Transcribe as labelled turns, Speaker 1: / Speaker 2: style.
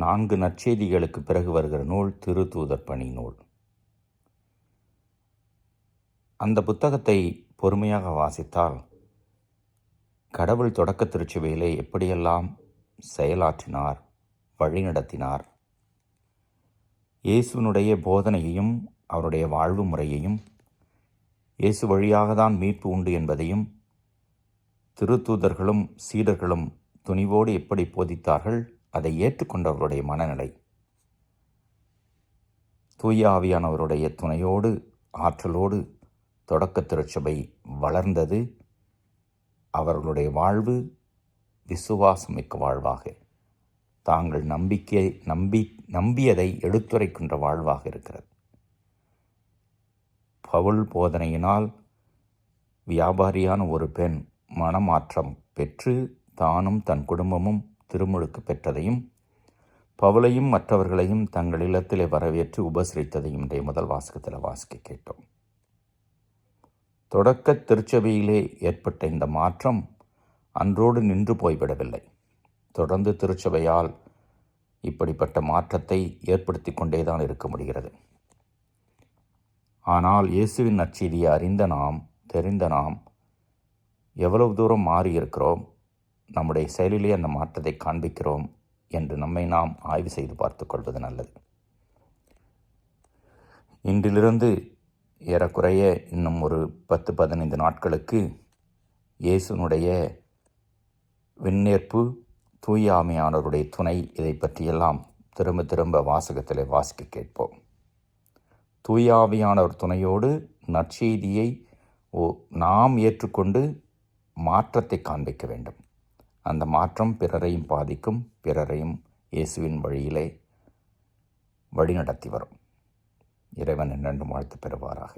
Speaker 1: 4 நற்செய்திகளுக்கு பிறகு வருகிற நூல் திருத்தூதர் பணி நூல். அந்த புத்தகத்தை பொறுமையாக வாசித்தால் கடவுள் தொடக்க திருச்சபையிலே எப்படியெல்லாம் செயலாற்றினார், வழிநடத்தினார், இயேசுவினுடைய போதனையையும் அவருடைய வாழ்வு முறையையும், இயேசு வழியாக தான் மீட்பு உண்டு என்பதையும் திருத்தூதர்களும் சீடர்களும் துணிவோடு எப்படி போதித்தார்கள், அதை ஏற்றுக்கொண்டவர்களுடைய மனநிலை, தூய ஆவியானவருடைய துணையோடு ஆற்றலோடு தொடக்க திருச்சபை வளர்ந்தது. அவர்களுடைய வாழ்வு விசுவாசமிக்க வாழ்வாக, தாங்கள் நம்பியதை எடுத்துரைக்கின்ற வாழ்வாக இருக்கிறது. பவுல் போதனையினால் வியாபாரியான ஒரு பெண் மனமாற்றம் பெற்று தானும் தன் குடும்பமும் திருமுழுக்கு பெற்றதையும், பவுலையும் மற்றவர்களையும் தங்கள் இல்லத்திலே வரவேற்று உபசரித்ததையும் இன்றைய முதல் வாசகத்தில் வாசிக்க கேட்டோம். தொடக்க திருச்சபையிலே ஏற்பட்ட இந்த மாற்றம் அன்றோடு நின்று போய்விடவில்லை. தொடர்ந்து திருச்சபையால் இப்படிப்பட்ட மாற்றத்தை ஏற்படுத்தி கொண்டேதான் இருக்க முடிகிறது. ஆனால் இயேசுவின் நற்செய்தியை அறிந்த நாம், தெரிந்த நாம் எவ்வளவு தூரம் மாறியிருக்கிறோம், நம்முடைய செயலிலே அந்த மாற்றத்தை காண்பிக்கிறோம் என்று நம்மை நாம் ஆய்வு செய்து பார்த்து கொள்வது நல்லது. இன்றிலிருந்து ஏறக்குறைய இன்னும் ஒரு 10-15 நாட்களுக்கு இயேசுனுடைய விண்ணேற்பு, தூய ஆவியானவருடைய துணை, இதை பற்றியெல்லாம் திரும்ப திரும்ப வாசகத்தில் வாசிக்க கேட்போம். தூய ஆவியானவர் துணையோடு நற்செய்தியை நாம் ஏற்றுக்கொண்டு மாற்றத்தை காண்பிக்க வேண்டும். அந்த மாற்றம் பிறரையும் பாதிக்கும், பிறரையும் இயேசுவின் வழியிலே வழிநடத்தி வரும். இறைவன் என்றென்றும் வாழ்த்து பெறுவாராக.